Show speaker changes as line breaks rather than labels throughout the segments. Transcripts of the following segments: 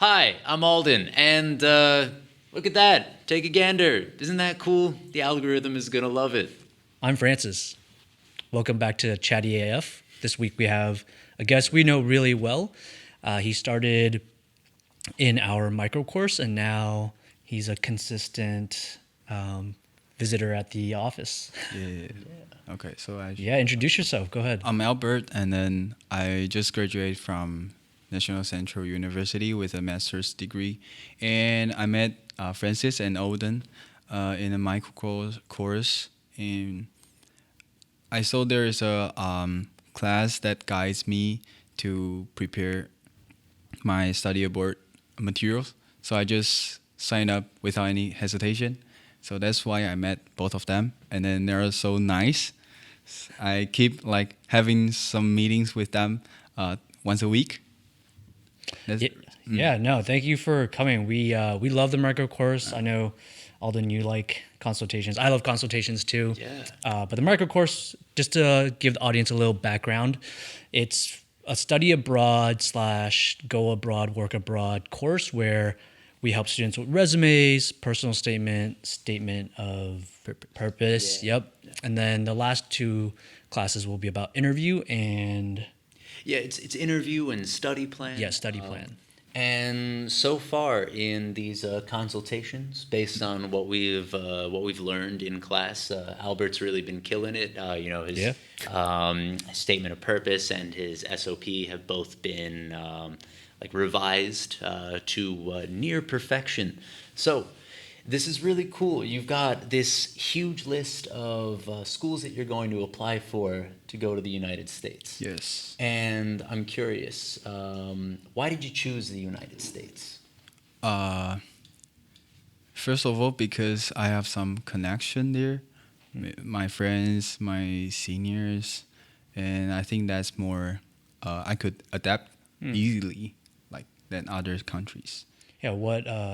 Hi, I'm Alden, and look at that. Take a gander. Isn't that cool? The algorithm is going to love it.
I'm Francis. Welcome back to ChattyAF. This week we have a guest we know really well. He started in our micro course, and now he's a consistent visitor at the office.
Yeah. Okay, so
Introduce yourself. Go ahead.
I'm Albert, and then I just graduated from National Central University with a master's degree, and I met Francis and Odin in a micro course, and I saw there is a class that guides me to prepare my study abroad materials. So I just signed up without any hesitation. So that's why I met both of them, and then they're so nice. I keep having some meetings with them once a week.
Thank you for coming. We love the micro course. I know, Alden, you like consultations. I love consultations too. But the micro course, just to give the audience a little background, it's a study abroad / go abroad, work abroad course where we help students with resumes, personal statement of purpose. Yep. And then the last two classes will be about interview and...
Yeah, it's interview and study plan.
Yeah, study plan.
And so far in these consultations, based on what we've learned in class, Albert's really been killing it. His statement of purpose and his SOP have both been revised to near perfection. So this is really cool. You've got this huge list of schools that you're going to apply for to go to the United States.
Yes.
And I'm curious, why did you choose the United States?
First of all, because I have some connection there. My friends, my seniors, and I think that's more, I could adapt easily than other countries.
Yeah,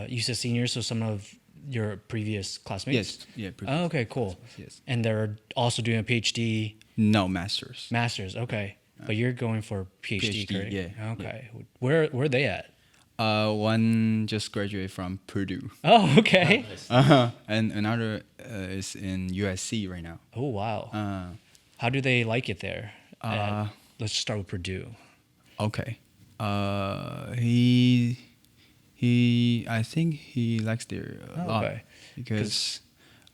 you said seniors, so some of your previous classmates?
Yes,
Oh, okay, cool.
Yes.
And they're also doing a PhD?
No, master's.
Master's, okay. But you're going for PhD, correct?
Yeah.
Okay. Yeah. Where are they at?
One just graduated from Purdue.
Oh, okay.
And another is in USC right now.
Oh, wow. How do they like it there? Let's start with Purdue.
Okay. I think he likes there a lot because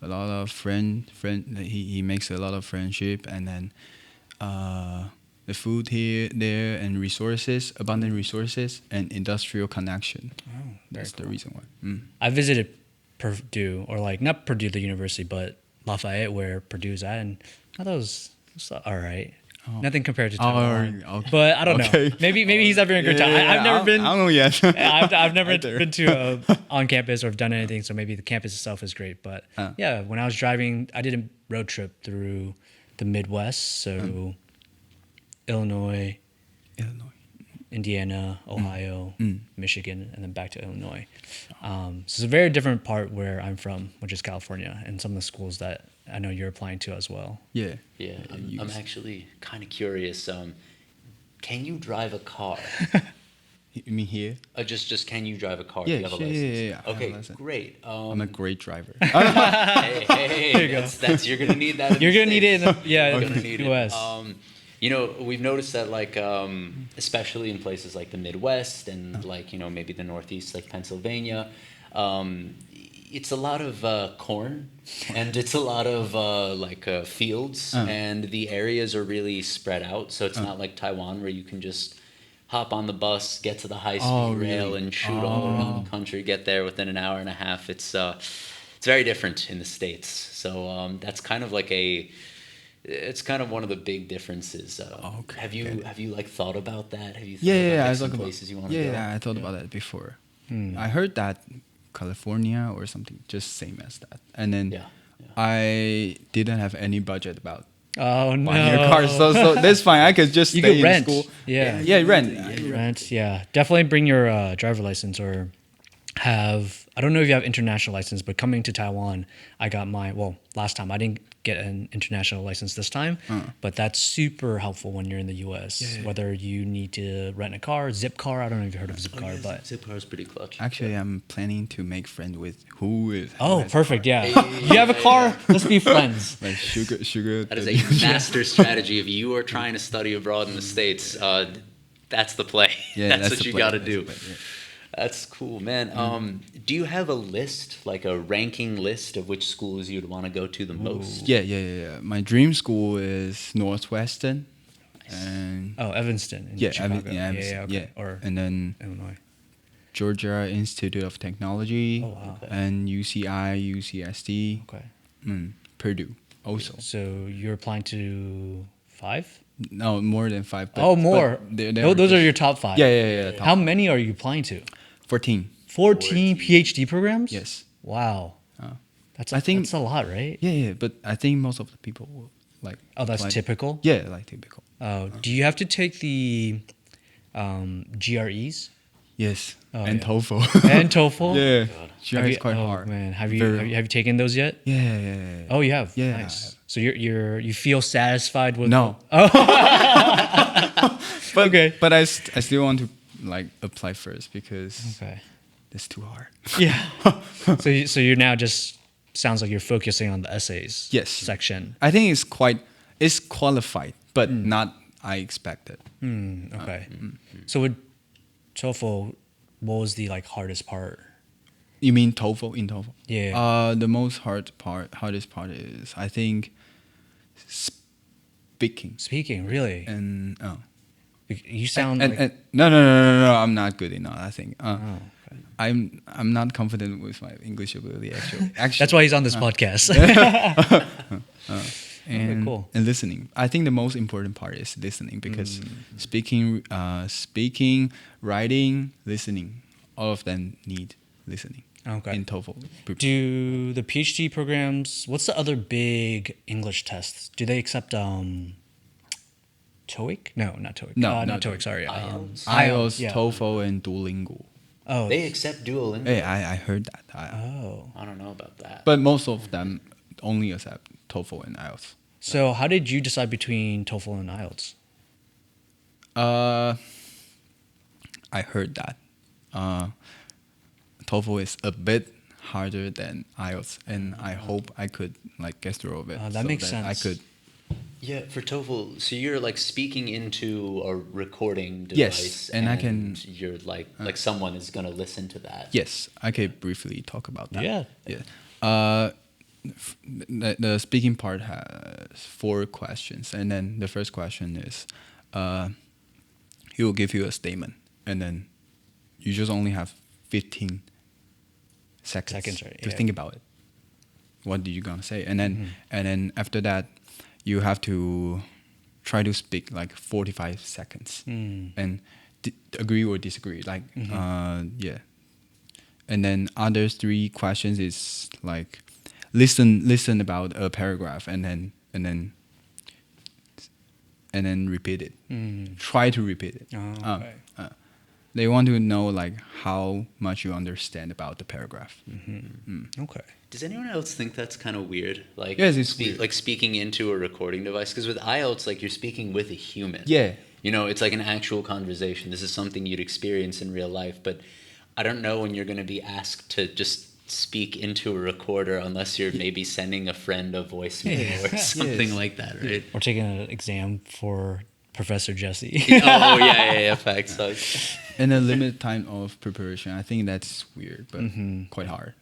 a lot of he makes a lot of friendship, and then the food there and abundant resources and industrial connection.
Oh,
that's
cool.
the reason why.
I visited Purdue, or not Purdue the university, but Lafayette, where Purdue's at, and I thought it was all right. Oh. Nothing compared to Taiwan, but I don't know. Maybe he's having a good time. I've never been.
I don't know yet.
I've never been to on campus or done anything, so maybe the campus itself is great. But when I was driving, I did a road trip through the Midwest, so Illinois, Indiana, Ohio, Michigan, and then back to Illinois. So it's a very different part where I'm from, which is California, and some of the schools that I know you're applying to as well.
Yeah. I'm actually kind of curious. Can you drive a car?
You mean here?
Just can you drive a car?
Yeah,
Do you have a license?
Yeah.
Okay, great.
I'm a great driver.
Hey, you're gonna need that.
You're gonna need it in
the
US.
We've noticed that especially in places like the Midwest and maybe the Northeast, like Pennsylvania, it's a lot of corn and it's a lot of fields, and the areas are really spread out. So it's not like Taiwan where you can just hop on the bus, get to the high-speed rail, and shoot all around the country, get there within an hour and a half. It's very different in the States. So that's kind of it's kind of one of the big differences. Have you thought about that? Have you thought about some places you want to go?
Yeah, I thought about that before. I heard that California or something just same as that, and then I didn't have any budget about buying a car, so that's fine. I could just stay in school.
Rent.
Rent.
Yeah, definitely bring your driver license or I don't know if you have international license, but coming to Taiwan, I got last time I didn't get an international license this time, but that's super helpful when you're in the US. Whether you need to rent a car, Zipcar, I don't know if you heard of Zipcar, but
Zipcar is pretty clutch.
Actually, I'm planning to make friends with who is.
oh, perfect, yeah. You have a car, let's be friends.
Like sugar.
That is a master strategy. If you are trying to study abroad in the States, that's the play.
Yeah,
that's what
the
you
play.
got to
That's
do.
the play, yeah.
That's cool, man. Do you have a list, like a ranking list of which schools you'd want to go to the most?
Yeah. My dream school is Northwestern. And
Evanston in
yeah,
Chicago.
Evanston,
Okay. Or
and then
Illinois.
Georgia Institute of Technology.
Oh, wow.
Okay.
And UCI, UCSD.
Okay.
Purdue also.
So you're applying to 5?
No, more than 5.
More. Those are your top 5.
Yeah.
How many are you applying to?
14.
14 PhD programs?
Yes.
Wow.
I think
that's a lot, right?
Yeah, but I think most of the people will like.
Oh, that's
apply.
typical?
Yeah, like typical.
Do you have to take the GREs?
Yes,
Oh,
and
yeah.
TOEFL.
And TOEFL?
Yeah,
Have
GRE is
you-
quite
oh,
hard.
Man, have
Very
you taken those yet?
Yeah.
Oh, you have.
Yeah, I
Nice.
have.
So you feel satisfied with?
No. But
Okay.
But I still want to like apply first because
Okay.
it's too hard.
Yeah. so you're now just sounds like you're focusing on the essays.
Yes.
Section.
I think it's qualified, but not I expected.
Okay. So with TOEFL, what was the hardest part?
You mean TOEFL in TOEFL?
Yeah.
The most hardest part is I think speaking
Speaking, really?
and
You sound
and,
like
and no, I'm not good enough. I think
okay.
I'm not confident with my English ability actually.
That's why he's on this podcast.
And,
cool.
and listening. I think the most important part is listening because speaking, writing, listening, all of them need listening.
Okay.
In TOEFL.
Do the PhD programs? What's the other big English tests? Do they accept TOEIC? No, not TOEIC.
No,
not
not
TOEIC. Sorry.
IELTS,
yeah.
TOEFL, and Duolingo.
Oh,
They accept Duolingo.
Hey, I heard that.
oh.
I don't know about that.
But most of them only accept TOEFL and IELTS.
So how did you decide between TOEFL and IELTS?
I heard that TOEFL is a bit harder than IELTS, and I hope I could get through of it.
That makes sense.
I could.
Yeah, for TOEFL, so you're speaking into a recording
Yes,
device,
and I can-
You're like someone is gonna listen to that.
Yes, I could briefly talk about that.
Yeah.
The speaking part has 4 questions, and then the first question is, he will give you a statement, and then you just only have 15 seconds
right,
to
yeah.
think about it. What are you gonna say? And then after that, you have to try to speak 45 seconds and agree or disagree. Yeah. And then other 3 questions is listen about a paragraph and then repeat it. Try to repeat it.
Oh, okay.
They want to know how much you understand about the paragraph.
Okay.
Does anyone else think that's kind of weird?
Yes, it's weird.
Speaking into a recording device. Because with IELTS, you're speaking with a human.
Yeah.
It's like an actual conversation. This is something you'd experience in real life. But I don't know when you're going to be asked to just speak into a recorder unless you're maybe sending a friend a voicemail or something like that, right?
Or taking an exam for Professor Jesse.
Oh, yeah, facts.
And a limited time of preparation. I think that's weird, but quite hard.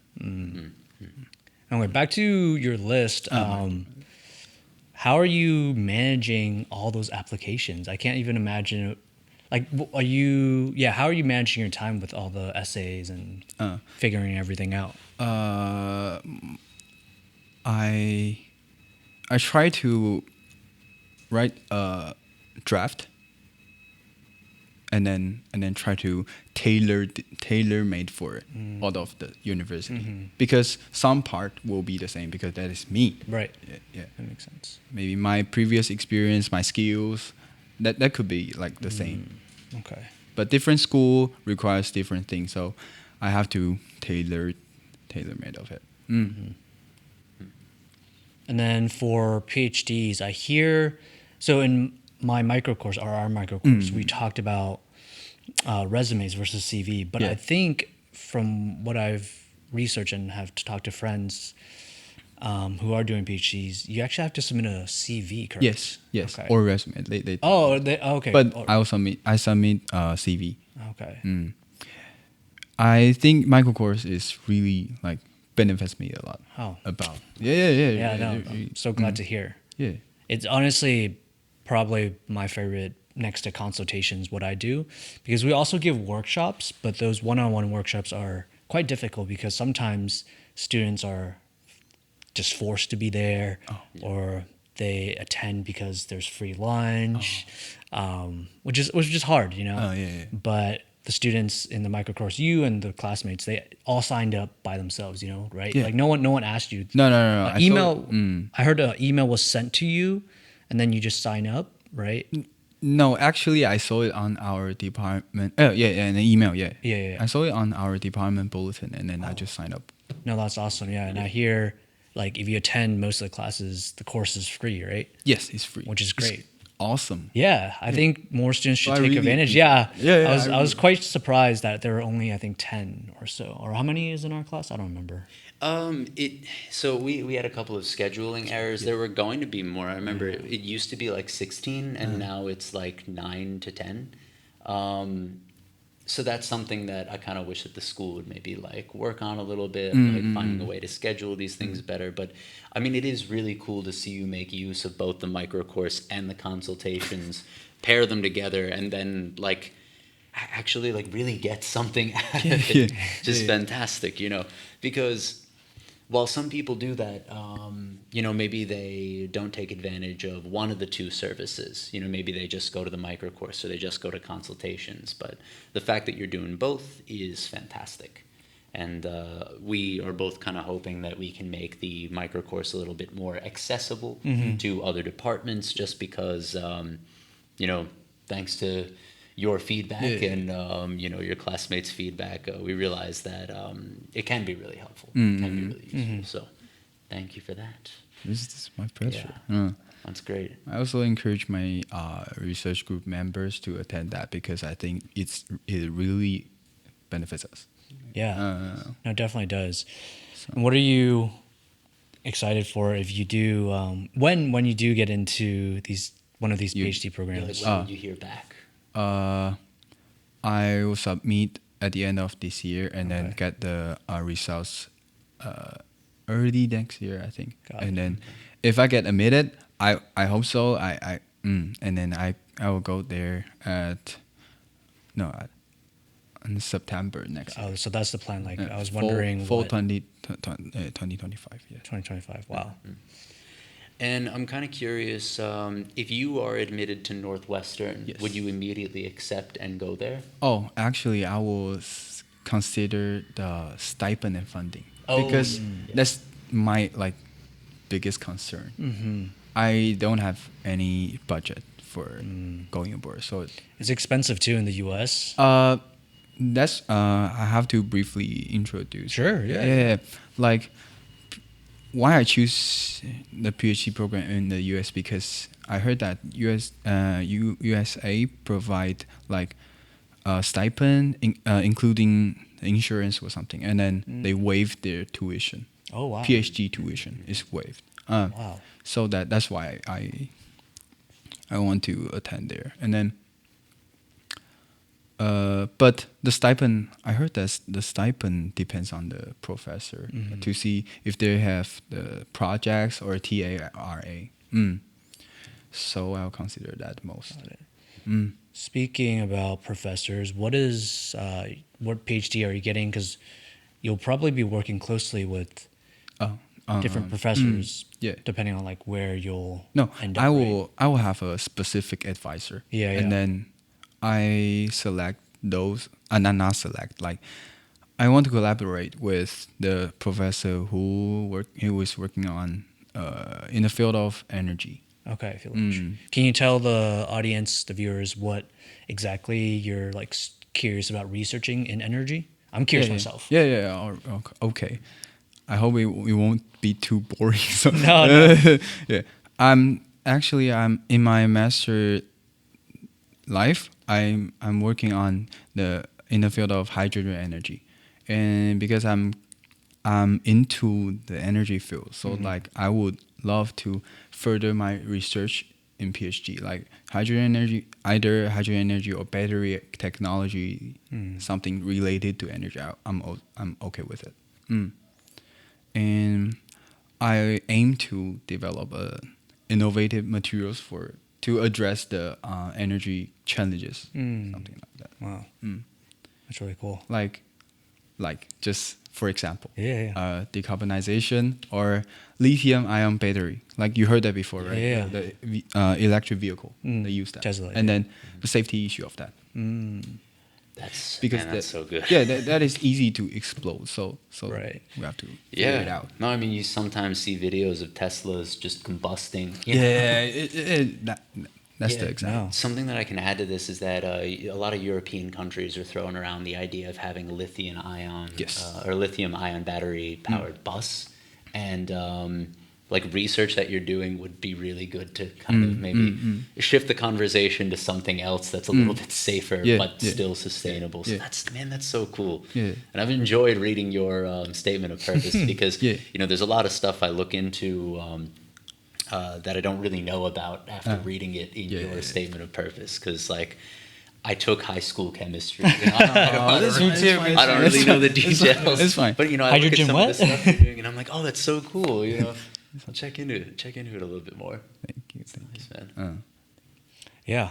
Anyway, back to your list. How are you managing all those applications? I can't even imagine. How are you managing your time with all the essays and figuring everything out?
I try to write a draft and then try to tailor made for it out of the university because some part will be the same because that is me.
Right.
Yeah.
That makes sense.
Maybe my previous experience, my skills, that could be the same.
Okay.
But different school requires different things. So I have to tailor made of it.
And then for PhDs, I hear, so in my micro course, or our micro course, we talked about resumes versus CV. But I think from what I've researched and have talked to friends who are doing PhDs, you actually have to submit a CV, correct?
Yes,
Okay.
or resume. They
okay.
But I submit CV.
Okay.
I think micro course is really like benefits me a lot.
Oh.
About
Yeah, no, I'm so glad to hear.
Yeah.
It's honestly probably my favorite next to consultations, what I do, because we also give workshops, but those one-on-one workshops are quite difficult because sometimes students are just forced to be there or they attend because there's free lunch, which is hard, you know? But the students in the micro course, you and the classmates, they all signed up by themselves, you know, right?
Yeah.
Like no one asked you.
No.
I heard an email was sent to you and then you just sign up, right?
No, actually, I saw it on our department. An email.
Yeah.
I saw it on our department bulletin, and then I just signed up.
No, that's awesome. Yeah, and I hear like if you attend most of the classes, the course is free, right?
Yes, it's free,
Which is great.
It's awesome.
Yeah, I think more students should
I
take
really-
advantage.
Yeah,
I was quite surprised that there were only I think 10 or so. Or how many is in our class? I don't remember.
So we had a couple of scheduling errors. There were going to be more. I remember it used to be like 16, and now it's like 9 to 10. So that's something that I kind of wish that the school would maybe like work on a little bit, like finding a way to schedule these things better. But I mean, it is really cool to see you make use of both the micro course and the consultations, pair them together, and then like actually like really get something out of it. Just fantastic, you know, because while some people do that, you know, maybe they don't take advantage of one of the two services. You know, maybe they just go to the micro course or they just go to consultations. But the fact that you're doing both is fantastic. And we are both kind of hoping that we can make the micro course a little bit more accessible to other departments just because, you know, thanks to your feedback and you know, your classmates' feedback, we realized that it can be really helpful. It can be really useful. So thank you for that.
This is my pleasure.
That's great.
I also encourage my research group members to attend that because I think it really benefits us.
Yeah, no, it definitely does. And what are you excited for if you do when you do get into one of these PhD programs?
Like, when would you hear back?
I will submit at the end of this year and then get the results early next year, I think. And then if I get admitted, I hope so. And then I will go there in September next year.
Oh, so that's the plan. Like I was wondering
fall
what
2025. Yeah.
2025. Wow.
And I'm kind of curious, if you are admitted to Northwestern, would you immediately accept and go there?
Oh, actually, I will consider the stipend and funding because that's my like biggest concern. I don't have any budget for going abroad, so
It's expensive too in the U.S.
That's I have to briefly introduce.
Sure. Yeah.
Like why I choose the PhD program in the US because I heard that USA provide like a stipend including insurance or something, and then they waive their tuition.
Oh wow.
PhD tuition is waived.
Wow.
So that's why I want to attend there, and then. But the stipend, I heard that the stipend depends on the professor to see if they have the projects or TARA. So I'll consider that most.
Speaking about professors, what PhD are you getting? Because you'll probably be working closely with different professors, depending on like where you'll end up.
I will have a specific advisor. And then I select those, not select. Like, I want to collaborate with the professor who is working on in the field of energy.
Okay, Can you tell the audience, the viewers, what exactly you're like curious about researching in energy? I'm curious myself.
Okay. I hope it won't be too boring. So,
No.
yeah. I'm in my master life. I'm working in the field of hydrogen energy, and because I'm into the energy field, so like I would love to further my research in PhD, like hydrogen energy, either hydrogen energy or battery technology, something related to energy. I'm okay with it. And I aim to develop innovative materials to address the energy challenges, something like that.
Wow. That's really cool.
Like just for example,
Yeah.
decarbonization or lithium-ion battery. Like you heard that before, right?
Yeah.
The electric vehicle, they use that.
Tesla,
and then the safety issue of that.
That's so good.
Yeah, that is easy to explode. So
Right.
we have to figure it out.
No, I mean, you sometimes see videos of Teslas just combusting.
That's the example.
No.
Something that I can add to this is that a lot of European countries are throwing around the idea of having a lithium-ion battery-powered bus, and like research that you're doing would be really good to kind of maybe shift the conversation to something else that's a little bit safer but still sustainable. So that's so cool.
Yeah.
And I've enjoyed reading your statement of purpose because there's a lot of stuff I look into that I don't really know about after reading it in your statement of purpose, because like I took high school chemistry. I don't really know the details.
It's fine.
But I
Hydrogen
look at some
what?
of the stuff you're doing, and I'm like, oh, that's so cool. I'll check into it a little bit more.
Thank you.
Nice, man.
Yeah.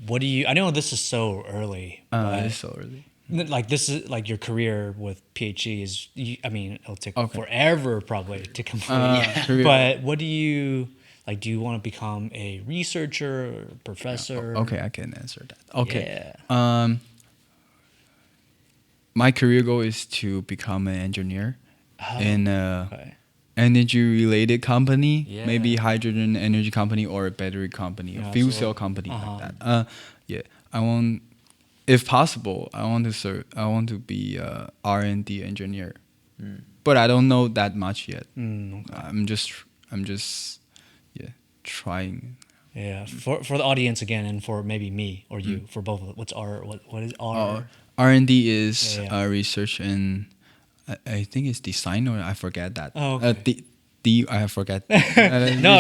What do you? I know this is so early. But
It's so early.
like this is like your career with PhD is. I mean, it'll take forever probably to complete. But what do you like? Do you want to become a researcher or professor?
Okay, I can answer that. Okay.
Yeah.
My career goal is to become an engineer in
Okay.
energy-related company,
Yeah.
maybe hydrogen energy company or a battery company, a fuel cell company like that. I want, if possible, I want to be a R&D engineer, but I don't know that much yet.
Okay.
I'm just trying.
Yeah. For the audience again, and for maybe me or you, for both of what's R? What is R?
R&D is
Yeah.
research in, I think it's design, or I forget that.
Oh, okay.
I forget.
No,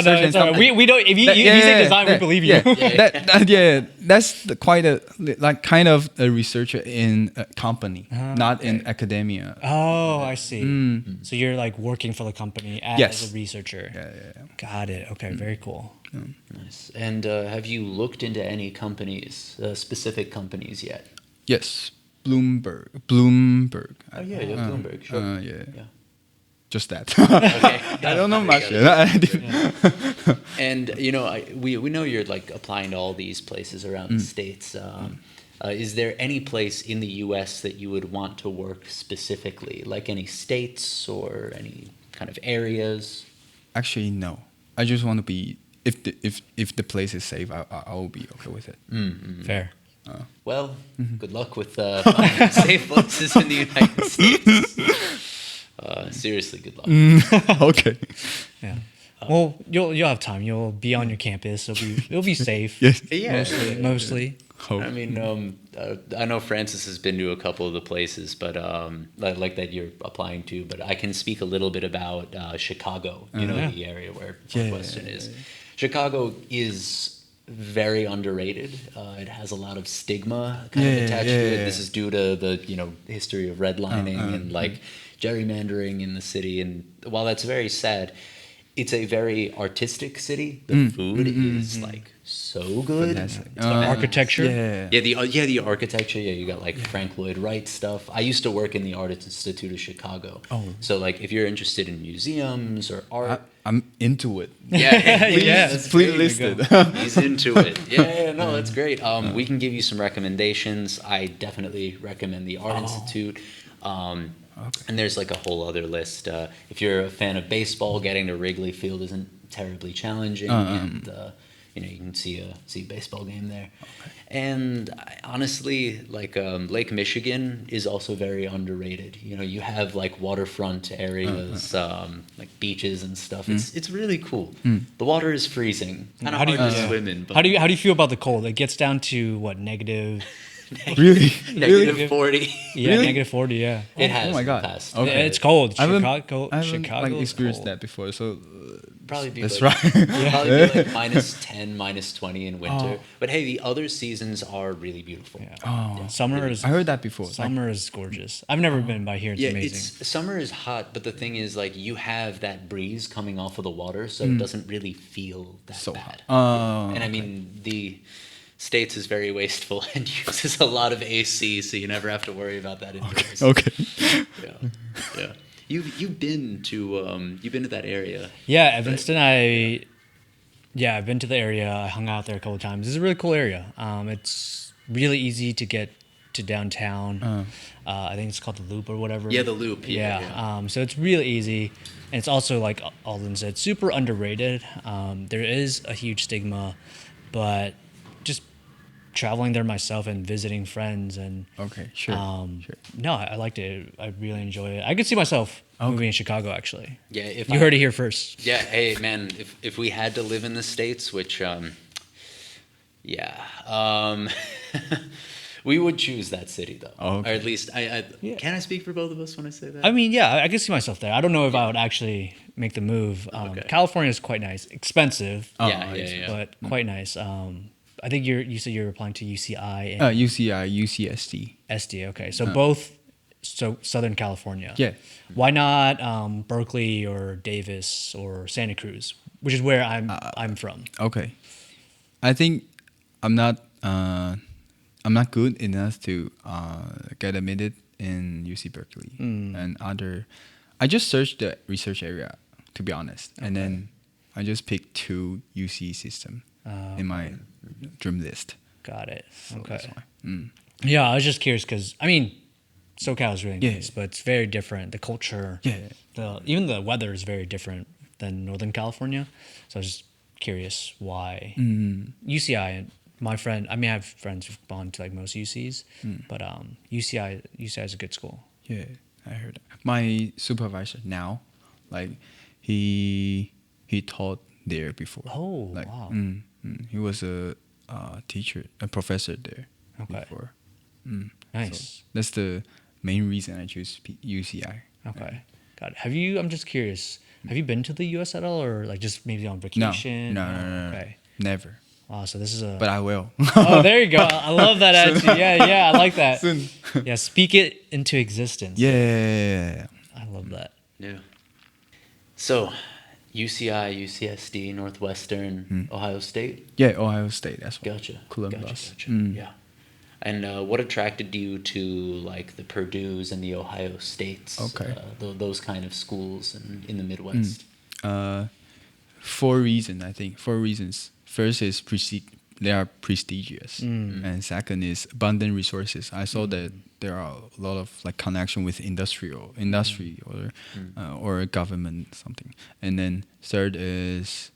it's all right. We don't. If you say design, we believe you.
That's quite a kind of a researcher in a company, not in academia.
Oh, I see. So you're like working for the company as a researcher.
Yeah.
Got it. Okay, very cool.
Nice. And have you looked into any companies, specific companies yet?
Yes, Bloomberg.
Oh yeah, Bloomberg. Sure.
Yeah. Just that.
Okay.
I don't know much yet.
And we know you're like applying to all these places around the states. Is there any place in the U.S. that you would want to work specifically, like any states or any kind of areas?
Actually, no. I just want to be. If the place is safe, I will be okay with it.
Fair.
Well, good luck with finding safe places in the United States. Seriously, good luck.
Okay.
Yeah. Well, you'll have time. You'll be on your campus. It'll be safe.
Yes.
Yeah.
Mostly.
Hope.
I mean, I know Francis has been to a couple of the places, but like that you're applying to. But I can speak a little bit about Chicago. The area where Northwestern is. Chicago is very underrated. It has a lot of stigma kind of attached to it. This is due to the history of redlining and like gerrymandering in the city. And while that's very sad, it's a very artistic city. The food is like so good.
Architecture.
The architecture. Yeah, you got like Frank Lloyd Wright stuff. I used to work in the Art Institute of Chicago. So like if you're interested in museums or art,
I'm into it.
Please
list it.
He's into it. No, that's great. We can give you some recommendations. I definitely recommend the Art Institute. And there's like a whole other list. If you're a fan of baseball, getting to Wrigley Field isn't terribly challenging. And you can see a baseball game there. Okay. And honestly, like Lake Michigan is also very underrated. You have like waterfront areas, like beaches and stuff. It's really cool. The water is freezing. Kind of hard to swim in. But
How do you feel about the cold? It gets down to what, negative?
Really?
Negative 40.
Yeah,
Really?
negative 40. Yeah.
It has.
Oh my God.
Passed.
Okay.
It's cold.
I haven't
Chicago
like experienced
cold.
that before, so
Probably be
that's
like,
right.
Probably be like -10, -20 in winter. But hey, the other seasons are really beautiful.
Yeah.
Oh,
Summer is.
I heard that before.
Summer is gorgeous. I've never been by here. It's
Yeah,
amazing.
summer is hot, but the thing is, like, you have that breeze coming off of the water, so it doesn't really feel that
So
bad.
hot. Oh,
And I mean, the States is very wasteful and uses a lot of AC, so you never have to worry about that indoors.
okay.
Yeah. You've been to that area.
Yeah, Evanston. I've been to the area. I hung out there a couple of times. It's a really cool area. It's really easy to get to downtown. I think it's called the Loop or whatever.
Yeah, the Loop.
Yeah. So it's really easy, and it's also, like Alden said, super underrated. There is a huge stigma, but just traveling there myself and visiting friends and
Okay, sure.
no, I liked it. I really enjoyed it. I could see myself moving in Chicago, actually.
Yeah, if
You heard it here first.
Yeah, hey man, if we had to live in the States, which we would choose that city though.
Oh, okay.
Or at least can I speak for both of us when I say that?
I mean, yeah, I could see myself there. I don't know if I would actually make the move.
Okay.
California is quite nice, expensive,
Yeah.
but quite nice. I think you said you're applying to UCI and
UCI, UCSD.
SD. Okay, so both, Southern California.
Yeah.
Why not Berkeley or Davis or Santa Cruz, which is where I'm from?
Okay. I think I'm not good enough to get admitted in UC Berkeley and other. I just searched the research area, to be honest, and then I just picked 2 UC system in my dream list.
Got it.
So
Okay.
that's why.
Yeah, I was just curious because SoCal is really
Yeah.
nice, but it's very different. The culture, even the weather is very different than Northern California. So I was just curious why UCI and my friend. I mean, I have friends who've gone to like most UCs, but UCI is a good school.
Yeah, I heard that. My supervisor now, like he taught there before.
Oh,
like,
wow.
He was a teacher, a professor there
Okay.
before.
Nice.
So that's the main reason I choose UCI.
Okay, got it. I'm just curious. Have you been to the U.S. at all, or like just maybe on
No,
vacation?
no,
Okay.
never.
Wow, so this is a.
But I will.
Oh, there you go. I love that attitude. Yeah, I like that.
Soon.
Yeah, speak it into existence.
Yeah.
I love that.
Yeah. So, UCI, UCSD, Northwestern, Ohio State.
Yeah, Ohio State. That's what.
Gotcha.
Columbus.
Gotcha. Yeah. And what attracted you to like the Purdue's and the Ohio States?
Okay.
Those kind of schools in the Midwest.
4 reasons, I think. 4 reasons. First is they are prestigious, and second is abundant resources. I saw that there are a lot of like connection with industry or government something. And then third is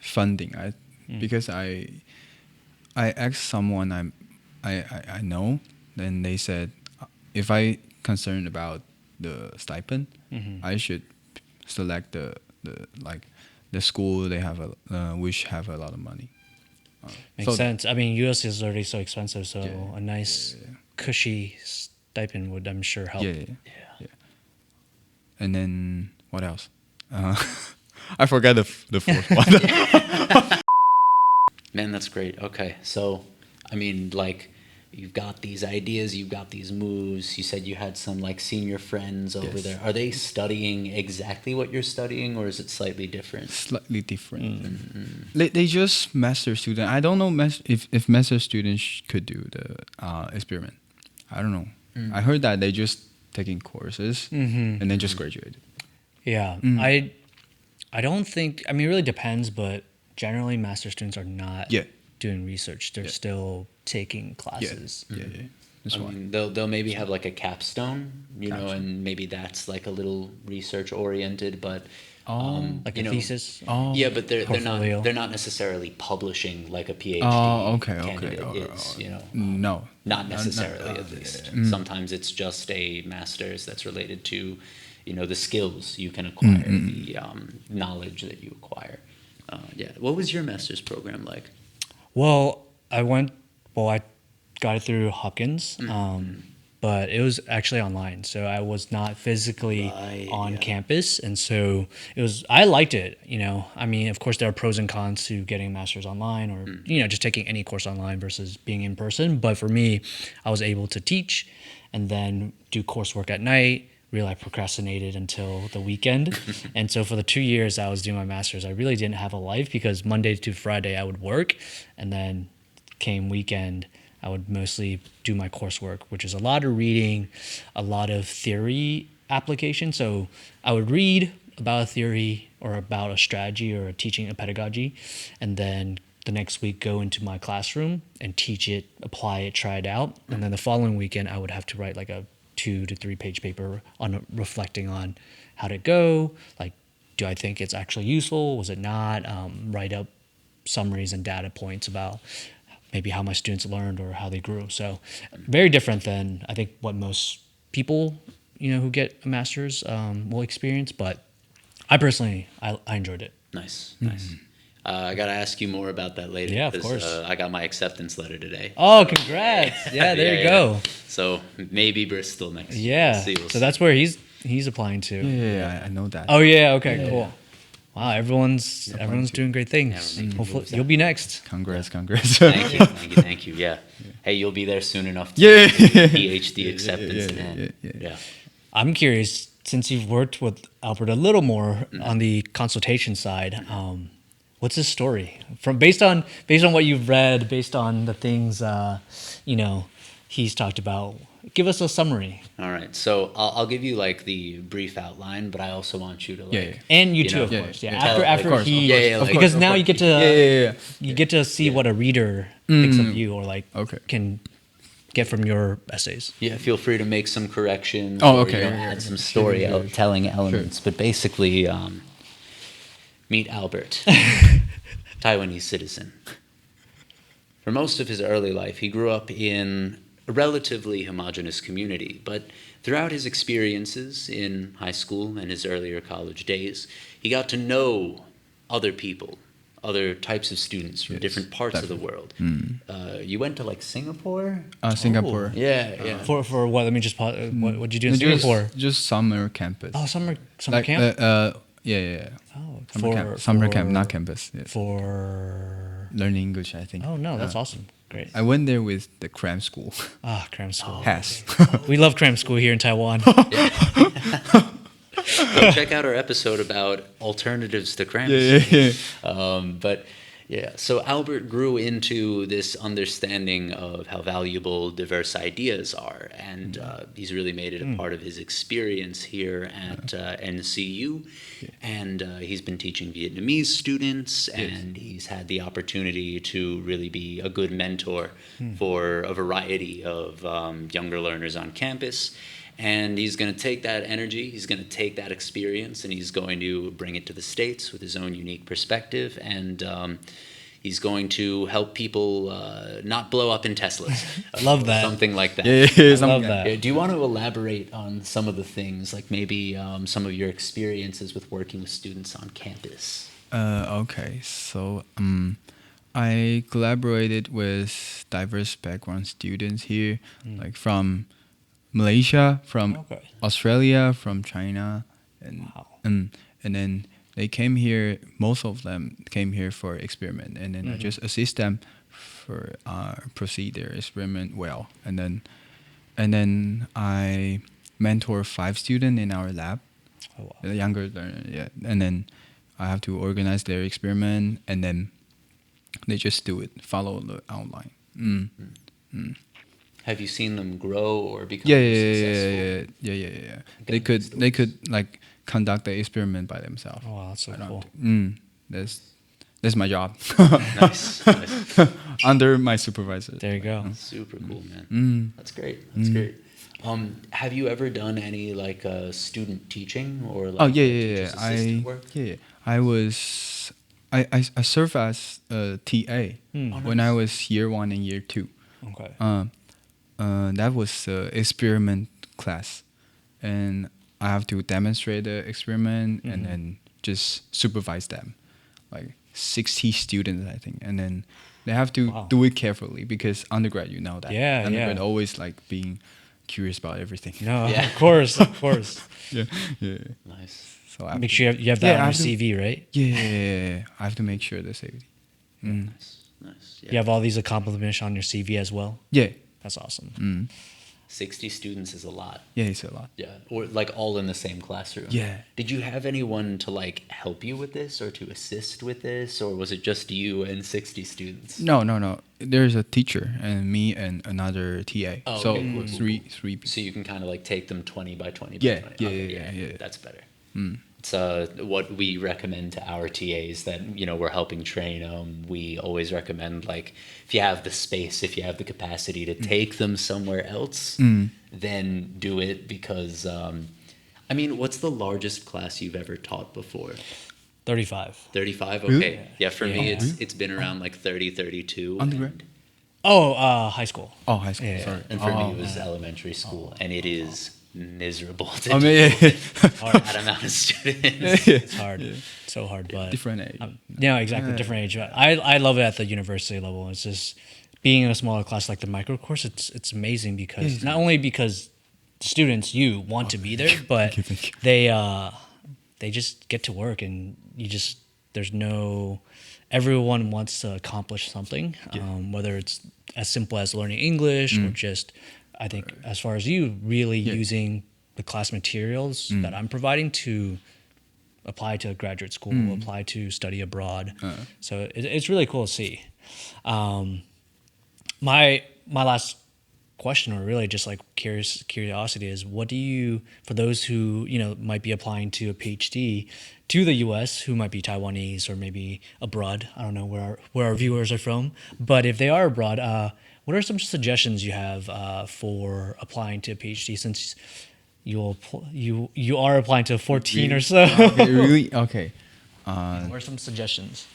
funding. Because I asked someone I know, then they said if I concerned about the stipend, I should select the school they have which have a lot of money.
Makes
So-
sense. I mean, U.S. is already so expensive, so
Yeah,
a nice, cushy stipend would, I'm sure, help.
Yeah. And then what else? I forgot the fourth one.
Man, that's great. Okay, so I mean, like, you've got these ideas, you've got these moves. You said you had some like senior friends over
Yes.
there. Are they studying exactly what you're studying, or is it slightly different?
Slightly different. They just master student. I don't know if master students could do the experiment. I don't know. I heard that they just taking courses and then just graduated.
Yeah. I don't think, I mean, it really depends, but generally master students are not doing research. They're still taking classes.
Yeah. That's
I
why.
mean, they'll maybe have like a capstone, you know, and maybe that's like a little research oriented. But
Like
you
a
know,
thesis.
Yeah, but
Portfolio.
they're not necessarily publishing like a PhD candidate is, you know.
No.
Not necessarily, at least. Sometimes it's just a master's that's related to, you know, the skills you can acquire, the knowledge that you acquire. Yeah. What was your master's program like?
Well, I got it through Hopkins, but it was actually online. So I was not physically on campus. And so I liked it, you know. I mean, of course, there are pros and cons to getting a master's online or, you know, just taking any course online versus being in person. But for me, I was able to teach and then do coursework at night. Really, I procrastinated until the weekend. And so for the 2 years I was doing my master's, I really didn't have a life because Monday to Friday I would work, and then came weekend, I would mostly do my coursework, which is a lot of reading, a lot of theory application. So I would read about a theory or about a strategy or a pedagogy, and then the next week go into my classroom and teach it, apply it, try it out. And then the following weekend I would have to write like a 2 to 3 page paper on reflecting on how to go, like, do I think it's actually useful? Was it not? Write up summaries and data points about maybe how my students learned or how they grew. So very different than I think what most people, you know, who get a master's will experience. But I personally, I enjoyed it.
Nice. I got to ask you more about that later.
Yeah, of course.
I got my acceptance letter today.
Oh, congrats. Yeah, there you go.
So maybe Bristol next year.
Yeah.
We'll see.
So that's where he's applying to.
Yeah, I know that.
Oh, yeah. Okay, cool. Wow, everyone's doing great things. Hopefully you'll be next.
Congrats.
Thank you. Yeah. Hey, you'll be there soon enough to PhD acceptance in hand. Yeah.
I'm curious, since you've worked with Albert a little more on the consultation side, what's his story? Based on what you've read, based on the things you know he's talked about. Give us a summary.
All right. So I'll give you like the brief outline, but I also want you to like
and you too,
know,
of course. Yeah.
tell-
After
of
he,
course. Like,
because now you get to you get to see what a reader thinks of you, or like can get from your essays.
Yeah, feel free to make some corrections.
Oh,
or,
okay.
you know, add some storytelling elements, but basically, meet Albert, Taiwanese citizen. For most of his early life, he grew up in a relatively homogenous community, but throughout his experiences in high school and his earlier college days, he got to know other people, other types of students from different parts of the world. You went to like Singapore?
Singapore.
Yeah.
For what? Let me just pause. What did you do in Singapore?
Just summer campus.
Oh, summer
like,
camp.
Yeah.
Oh,
Summer camp, not campus. Yeah.
For
learning English, I think.
Oh no, that's awesome. Great.
I went there with the cram school.
Cram school.
Has.
We love cram school here in Taiwan.
Go check out our episode about alternatives to cram. But yeah, so Albert grew into this understanding of how valuable diverse ideas are, and he's really made it a part of his experience here at NCU. And he's been teaching Vietnamese students, and he's had the opportunity to really be a good mentor for a variety of younger learners on campus. And he's going to take that energy, he's going to take that experience, and he's going to bring it to the States with his own unique perspective. And he's going to help people not blow up in Teslas.
Love that.
Something like that.
I love that.
Do you want to elaborate on some of the things, like maybe some of your experiences with working with students on campus?
Okay, so I collaborated with diverse background students here, like from Malaysia, from Australia, from China, and then they came here. Most of them came here for experiment, and then I just assist them for proceed their experiment well, and then I mentor 5 students in our lab, the younger learner, and then I have to organize their experiment, and then they just do it, follow the outline.
Have you seen them grow or become
successful? Yeah. They could like conduct the experiment by themselves.
Oh, wow, that's so cool.
That's my job.
Nice.
Under my supervisor.
There you go.
Super cool, man. That's great. That's great. Have you ever done any like student teaching or like
Oh yeah.
teacher's assistant work?
I serve as a TA when I was year 1 and year 2.
Okay.
That was experiment class, and I have to demonstrate the experiment and then just supervise them, like 60 students, I think, and then they have to do it carefully because undergrad, you know that.
Yeah,
undergrad always like being curious about everything.
No,
Yeah.
of course.
Yeah.
Nice.
So I have
Make
to-
sure you have that
I
on your
have to-
CV, right?
Yeah. I have to make sure the safety.
Nice. Yeah.
You have all these accomplishments on your CV as well.
Yeah.
That's awesome.
60 students is a lot.
Yeah, it's a lot.
Yeah, or like all in the same classroom.
Yeah.
Did you have anyone to like help you with this or to assist with this, or was it just you and 60 students?
No. There's a teacher and me and another TA.
Oh,
So
okay, cool.
three people.
So you can kind of like take them 20 by 20 by
Yeah,
20. Okay,
yeah.
That's better. It's what we recommend to our TAs that, you know, we're helping train. We always recommend, like, if you have the space, if you have the capacity to take them somewhere else, then do it because, I mean, what's the largest class you've ever taught before?
35.
35?
Really?
Okay. Yeah, for me, it's been around like 30, 32.
Undergrad?
Oh, high school.
Oh, high school.
Yeah.
Sorry.
And for me, it was elementary school, and it is miserable to
I
do
mean,
that amount of students.
It's hard. So hard, but
different age.
yeah, exactly, different age. But I love it at the university level. It's just being in a smaller class like the micro course. It's amazing because not only because students you want to be there, but
Thank you.
they just get to work and there's no everyone wants to accomplish something, whether it's as simple as learning English or just I think as far as you really using the class materials that I'm providing to apply to graduate school, apply to study abroad. So it's really cool to see. My last question, or really just like curiosity, is what do you, for those who might be applying to a PhD to the U.S. who might be Taiwanese or maybe abroad. I don't know where our viewers are from, but if they are abroad, what are some suggestions you have for applying to a PhD since you are applying to 14 or so?
Okay, really? Okay.
What are some suggestions?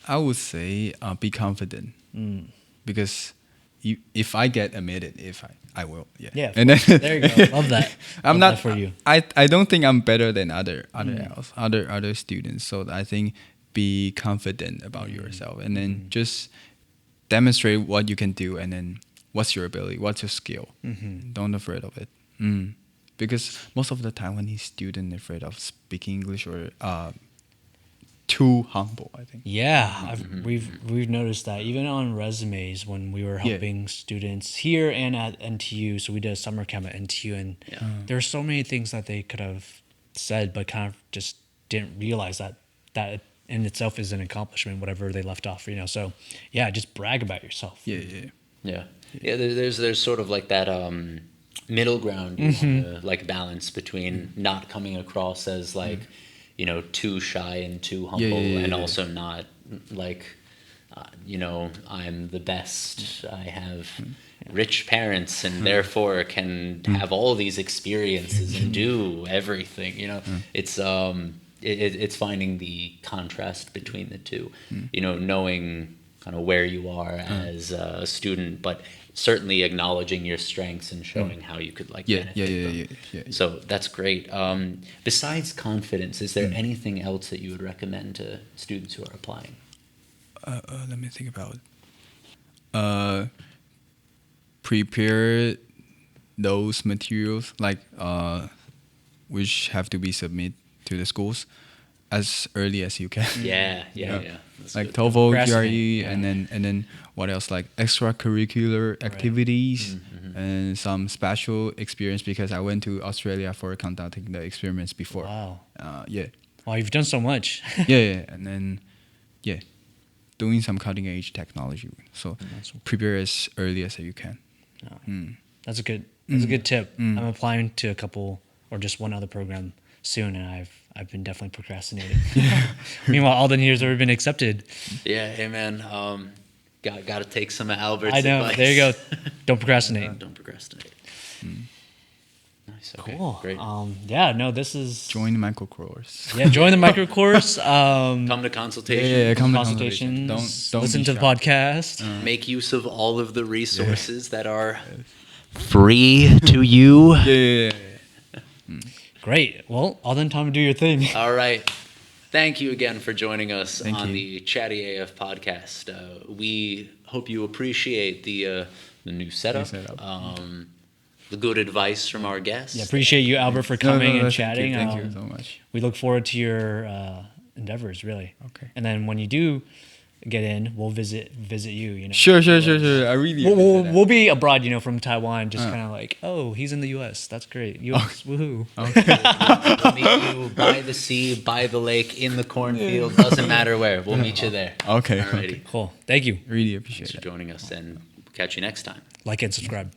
I would say be confident because if I get admitted, I will. Yeah.
Yeah.
And then
There you go. Love that.
I'm
Love
not
that for you.
I don't think I'm better than other students. So I think be confident about yourself and then just demonstrate what you can do and then what's your ability, what's your skill. Don't afraid of it. Because most of the Taiwanese students are afraid of speaking English or too humble, I think.
Yeah, we've noticed that even on resumes when we were helping students here and at NTU. So we did a summer camp at NTU, and there are so many things that they could have said, but kind of just didn't realize that in itself is an accomplishment, whatever they left off. So yeah, just brag about yourself.
Yeah. There's sort of like that middle ground you wanna, like balance between not coming across as like too shy and too humble, and also not like I'm the best. I have rich parents and therefore can have all these experiences and do everything. It's finding the contrast between the two. Knowing kind of where you are as a student, but certainly acknowledging your strengths and showing how you could benefit them.
Yeah.
So that's great. Besides confidence, is there anything else that you would recommend to students who are applying?
Let me think about it. Prepare those materials which have to be submitted to the schools as early as you can.
Yeah. That's
Like
good.
TOEFL,
Procrastinate,
GRE, and then what else? Like extracurricular activities and some special experience because I went to Australia for conducting the experiments before.
Wow.
Yeah,
You've done so much.
and then doing some cutting edge technology. So prepare as early as you can.
That's a good tip. I'm applying to a couple or just one other program soon, and I've been definitely procrastinating. Meanwhile, Alden here's already been accepted.
Yeah, hey man, got to take some of Albert's
I know.
advice.
There you go. Don't procrastinate.
Don't procrastinate. Nice. Okay.
Cool.
Great.
Yeah. No. This is
Join the micro course.
Yeah. Join the micro course.
Come to consultation.
Yeah, come to
Consultations.
Don't
listen
be
to the
shy.
podcast.
Make use of all of the resources that are free to you.
Yeah.
Great. Well, Alden, time to do your thing.
All right. Thank you again for joining us
Thank
on
you.
the ChattyAF podcast. We hope you appreciate the new setup, the good advice from our guests.
Yeah. Appreciate you, Albert, for coming and
thank
chatting.
You. Thank you so much.
We look forward to your endeavors, really.
Okay.
And then when you do get in, we'll visit you. You know.
Sure. I really.
We'll be abroad, from Taiwan, just kind of like, oh, he's in the U.S. That's great. U.S. Woohoo.
We'll meet you by the sea, by the lake, in the cornfield. Doesn't matter where. We'll meet you there.
Okay.
Alrighty.
Cool. Thank you.
Really appreciate
Thanks for
it.
joining us, and catch you next time.
Like and subscribe.